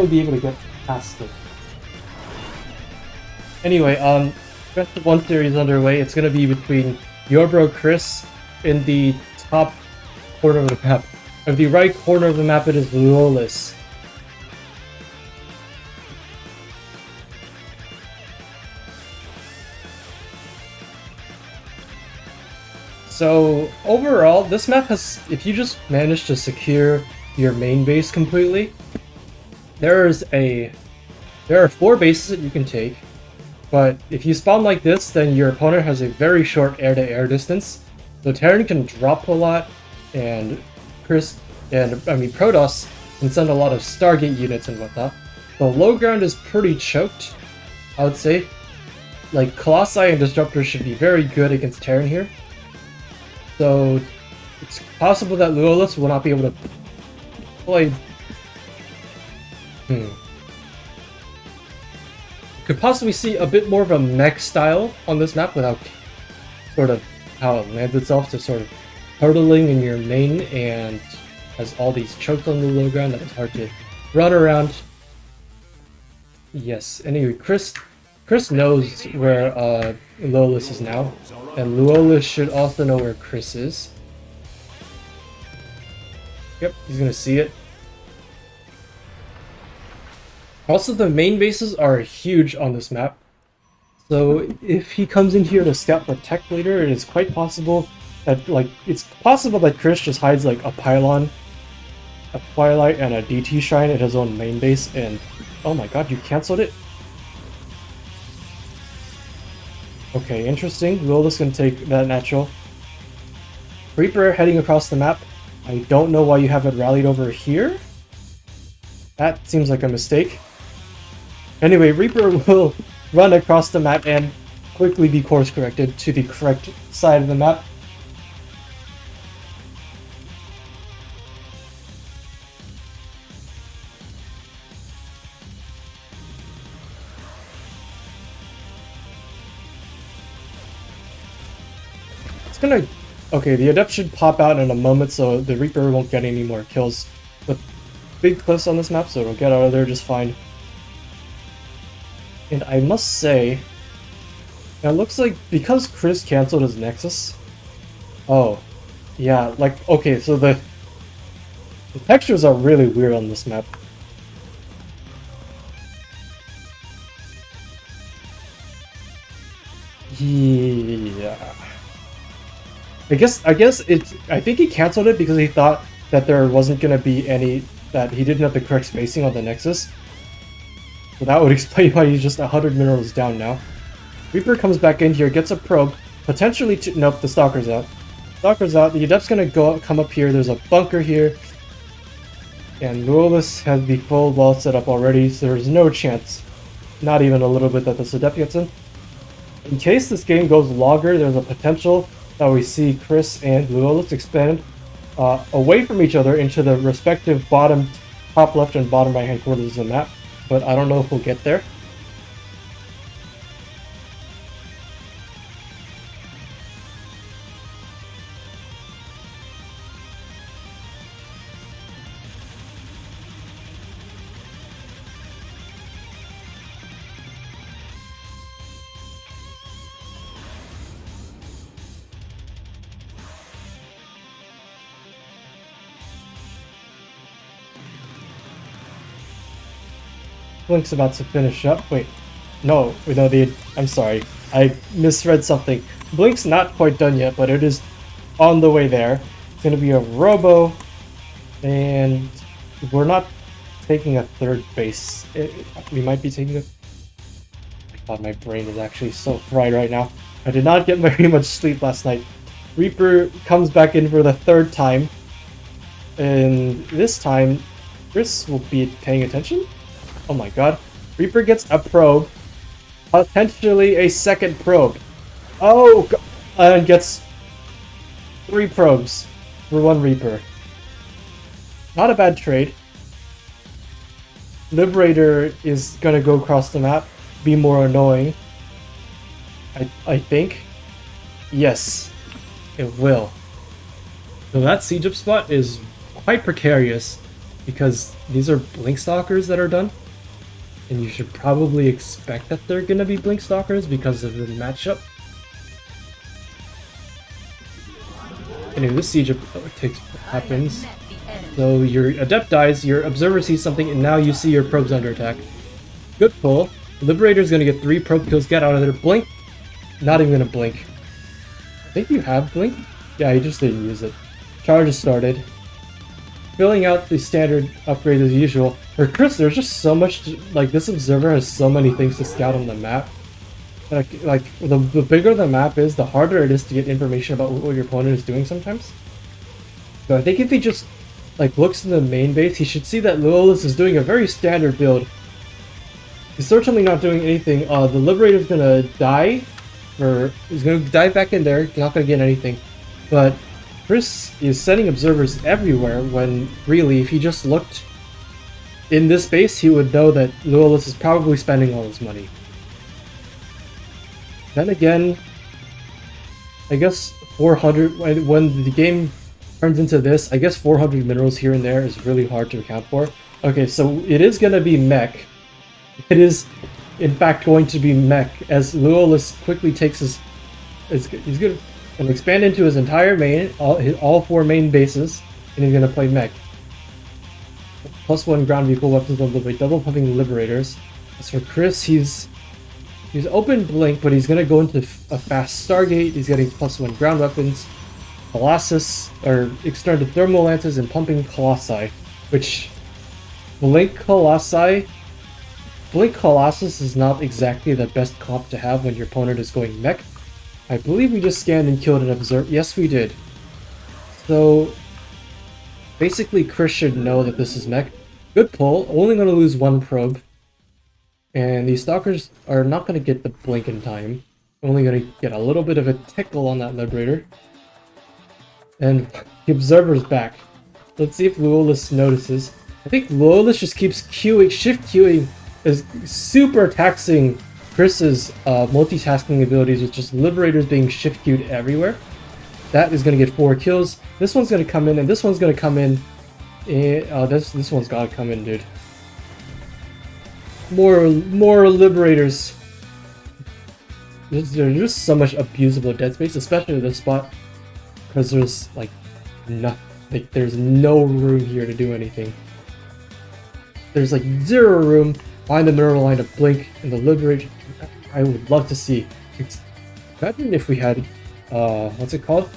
be able to get past it. Anyway, Best of 1 series underway. It's gonna be between YourBroChris in the top corner of the map. Of the right corner of the map, it is Luolis. So overall, this map has, if you just manage to secure your main base completely, there are 4 bases that you can take, but if you spawn like this, then your opponent has a very short air-to-air distance, so Terran can drop a lot, and Protoss can send a lot of Stargate units and whatnot. The low ground is pretty choked, I would say. Like, Colossi and Disruptors should be very good against Terran here. So, it's possible that Luolis will not be able to play... Could possibly see a bit more of a mech style on this map without sort of how it lands itself to sort of hurtling in your main and has all these chokes on the low ground that is hard to run around. Yes, anyway, Chris knows where Luolis is now, and Luolis should also know where Chris is. Yep, he's gonna see it. Also, the main bases are huge on this map, so if he comes in here to scout for tech later, it is quite possible that, Chris just hides like a pylon, a Twilight, and a DT shrine at his own main base, and oh my god, you cancelled it? Okay, interesting. Luolis can take that natural. Reaper heading across the map. I don't know why you have it rallied over here. That seems like a mistake. Anyway, Reaper will run across the map and quickly be course corrected to the correct side of the map. It's gonna... Okay, the Adept should pop out in a moment, so the Reaper won't get any more kills. But big cliffs on this map, so it'll get out of there just fine. And I must say, it looks like because Chris cancelled his Nexus... Oh, yeah, like, okay, so the textures are really weird on this map. Yeah... I think he cancelled it because he thought that there wasn't gonna be any, that he didn't have the correct spacing on the Nexus. So that would explain why he's just 100 minerals down now. Reaper comes back in here, gets a probe, potentially to... Nope, the Stalker's out. Stalker's out, the Adept's gonna come up here, there's a bunker here. And Luolis has the full wall set up already, so there's no chance, not even a little bit, that this Adept gets in. In case this game goes longer, there's a potential that we see Chris and Luolis expand away from each other into the respective top left and bottom right hand corners of the map, but I don't know if we'll get there. Blink's about to finish up. Wait, no, I'm sorry, I misread something. Blink's not quite done yet, but it is on the way there. It's gonna be a Robo, and we're not taking a third base. We might be taking a... God, my brain is actually so fried right now. I did not get very much sleep last night. Reaper comes back in for the 3rd time, and this time, Chris will be paying attention. Oh my god. Reaper gets a probe. Potentially a 2nd probe. Oh god. And gets 3 probes for 1 Reaper. Not a bad trade. Liberator is gonna go across the map, be more annoying. I think. Yes, it will. So that siege up spot is quite precarious. because these are Blink Stalkers that are done. And you should probably expect that they're gonna be Blink Stalkers because of the matchup. Anyway, this siege happens. So your Adept dies, your Observer sees something, and now you see your probes under attack. Good pull. Liberator's gonna get 3 probe kills, get out of there. Blink. Not even gonna blink. I think you have blink? Yeah, he just didn't use it. Charge started. Filling out the standard upgrades as usual. For Chris, there's just so much, like, this Observer has so many things to scout on the map. Like the bigger the map is, the harder it is to get information about what your opponent is doing sometimes. So I think if he just, like, looks in the main base, he should see that Luolis is doing a very standard build. He's certainly not doing anything. The Liberator's gonna die, or he's gonna dive back in there, not gonna get anything. But Chris is sending observers everywhere when, really, if he just looked in this base, he would know that Luolis is probably spending all his money. Then again, I guess 400, when the game turns into this, I guess 400 minerals here and there is really hard to account for. Okay, so it is gonna be mech. It is, in fact, going to be mech, as Luolis quickly takes his... he's gonna expand into his entire main, all 4 main bases, and he's gonna play mech. +1 ground vehicle weapons on the way, double pumping the Liberators. As for Chris, he's open blink, but he's gonna go into a fast Stargate. He's getting +1 ground weapons, Colossus, or extended thermal lances, and pumping Colossi, which Blink Colossus is not exactly the best comp to have when your opponent is going mech. I believe we just scanned and killed an observer. Yes, we did. So basically, Chris should know that this is mech. Good pull. Only going to lose 1 probe. And these Stalkers are not going to get the blink in time. Only going to get a little bit of a tickle on that Liberator. And the Observer's back. Let's see if Luolis notices. I think Luolis just keeps queuing, shift queuing, is super taxing Chris's multitasking abilities with just Liberators being shift queued everywhere. That is going to get 4 kills. This one's going to come in, and this one's going to come in. This one's got to come in, dude. More Liberators. There's just so much abusable dead space, especially in this spot, because there's like there's no room here to do anything. There's like 0 room behind the mineral line of blink and the Liberator. I would love to see. Imagine if we had what's it called?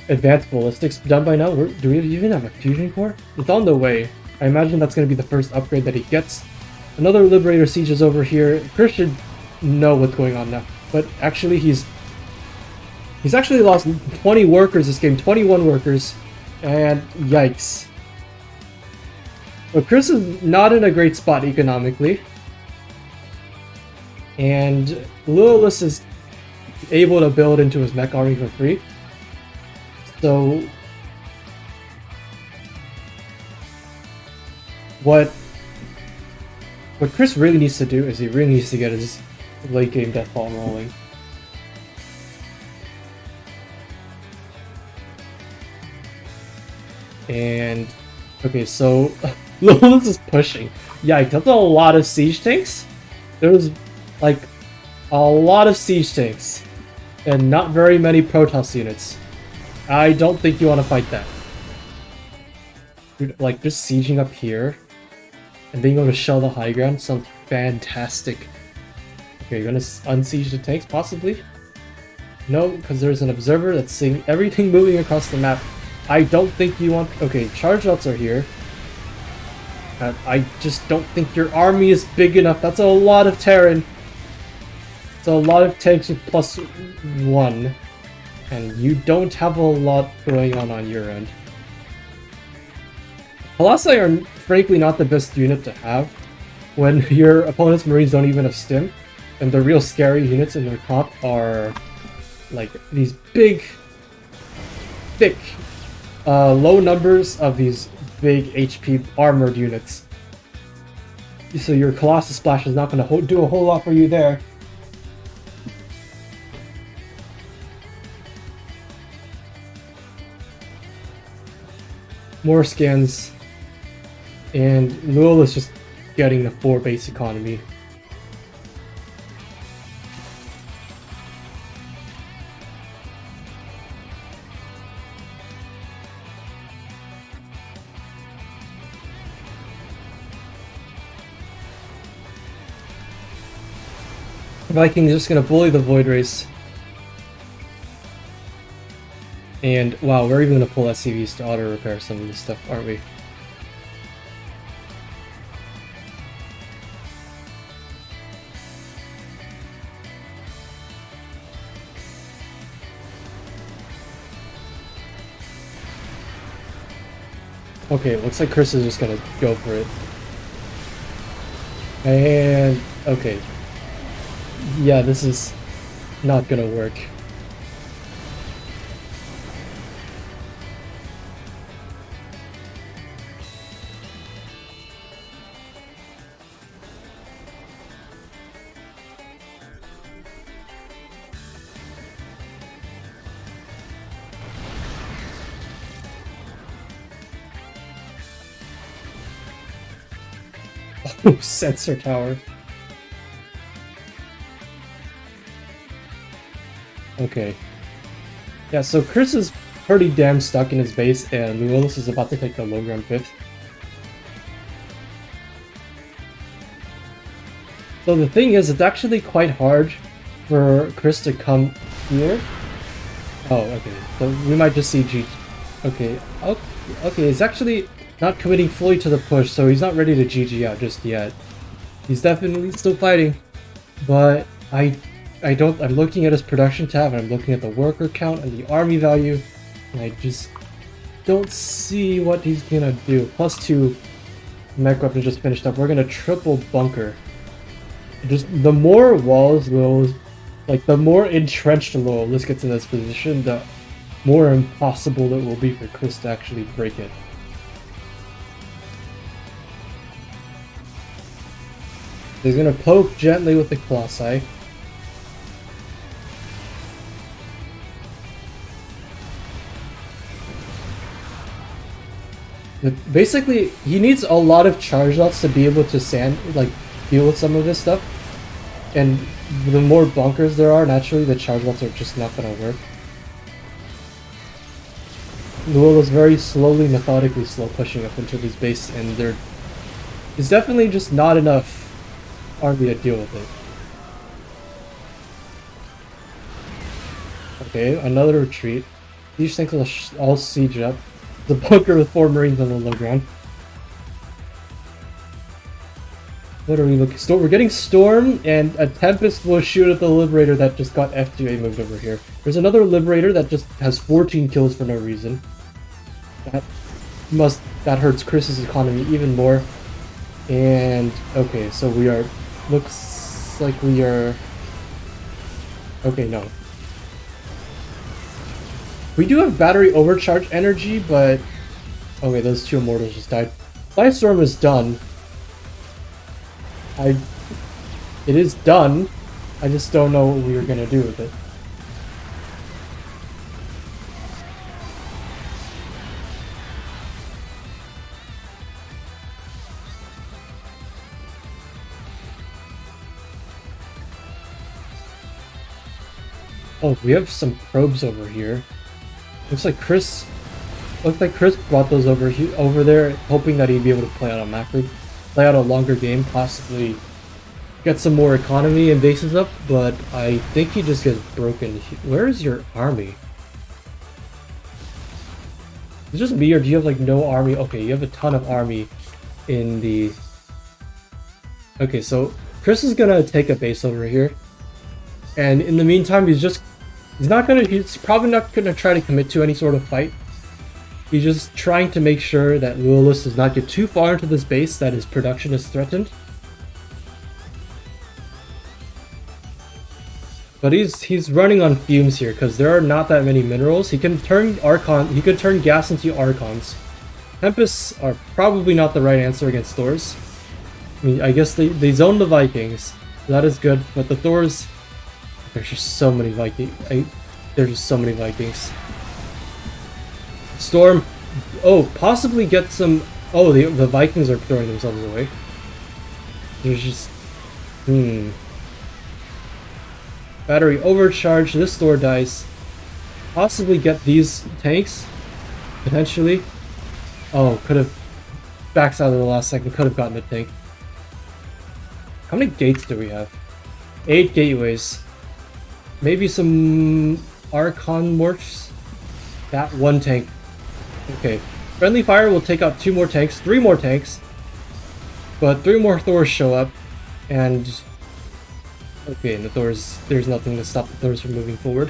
Advanced ballistics done by now. Do we even have a fusion core? It's on the way. I imagine that's going to be the first upgrade that he gets. Another Liberator siege is over here. Chris should know what's going on now, but actually he's actually lost 20 workers this game, 21 workers, and yikes. But Chris is not in a great spot economically, and Luolis is able to build into his mech army for free. So what Chris really needs to do is he really needs to get his late game death ball rolling. And okay, so Luolis is pushing. Yikes, that's a lot of siege tanks. There's like a lot of siege tanks and not very many Protoss units. I don't think you want to fight that. Dude, like just sieging up here and being able to shell the high ground sounds fantastic. Okay, you're gonna unsiege the tanks, possibly? No, because there's an observer that's seeing everything moving across the map. I don't think you want... Okay, charge outs are here. I just don't think your army is big enough. That's a lot of Terran. It's a lot of tanks with +1. And you don't have a lot going on your end. Colossi are frankly not the best unit to have when your opponent's Marines don't even have stim. And the real scary units in their comp are like these big, thick, low numbers of these big HP armored units. So your Colossus Splash is not going to do a whole lot for you there. More scans. And Luolis is just getting the 4 base economy. Viking is just gonna bully the Void Race. And wow, we're even gonna pull SCVs to auto repair some of this stuff, aren't we? Okay, looks like Chris is just gonna go for it. And okay. Yeah, this is not gonna work. Oh, sensor tower. Okay. Yeah, so Chris is pretty damn stuck in his base, and Luolis is about to take the low ground 5th. So the thing is, it's actually quite hard for Chris to come here. Oh, okay. So we might just see G. Okay. Okay, he's actually not committing fully to the push, so he's not ready to GG out just yet. He's definitely still fighting, but I'm looking at his production tab, and I'm looking at the worker count and the army value, and I just don't see what he's gonna do. +2 mech weapons just finished up. We're gonna triple bunker. Just the more walls Luolis, like the more entrenched Luolis gets in this position, the more impossible it will be for Chris to actually break it. He's gonna poke gently with the Colossi. Basically, he needs a lot of charge lots to be able to deal with some of this stuff. And the more bunkers there are, naturally the charge lots are just not gonna work. Luolis is very slowly, methodically slow pushing up into this base, and there is definitely just not enough army to deal with it. Okay, another retreat. These things will all siege up. The bunker with 4 Marines on the low ground. What are we looking for? We're getting Storm, and a Tempest will shoot at the Liberator that just got F2A moved over here. There's another Liberator that just has 14 kills for no reason. That hurts Chris's economy even more. And okay, so looks like we are. Okay, no. We do have battery overcharge energy, but okay, those 2 Immortals just died. Firestorm is done. It is done. I just don't know what we are gonna do with it. Oh, we have some probes over here. Looks like Chris brought those over there, hoping that he'd be able to play out a longer game, possibly get some more economy and bases up. But I think he just gets broken. Where is your army? Is it just me, or do you have like no army? Okay, you have a ton of army in the. Okay, so Chris is gonna take a base over here, and in the meantime, he's probably not gonna try to commit to any sort of fight. He's just trying to make sure that Luolis does not get too far into this base that his production is threatened. But he's running on fumes here because there are not that many minerals. He can turn gas into Archons. Tempests are probably not the right answer against Thors. I mean, I guess they zone the Vikings. That is good, but the Thors, there's just so many Vikings. Storm, possibly get some Oh, the Vikings are throwing themselves away. There's just... Battery overcharge, this Thor dies. Possibly get these tanks, potentially. Oh, could have backs out of the last second, could have gotten the tank. How many gates do we have? 8 gateways. Maybe some Archon morphs. That one tank. Okay. Friendly fire will take out 2 more tanks, 3 more tanks. But 3 more Thors show up. And... okay, and the Thors... there's nothing to stop the Thors from moving forward.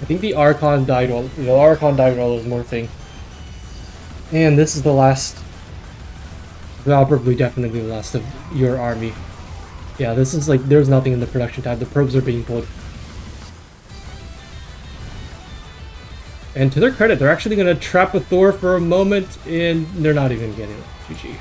I think the Archon died while... the Archon died while it was morphing. And this is the last... probably definitely the last of your army. Yeah, this is like... there's nothing in the production tab. The probes are being pulled. And to their credit, they're actually going to trap a Thor for a moment, and they're not even getting it. GG.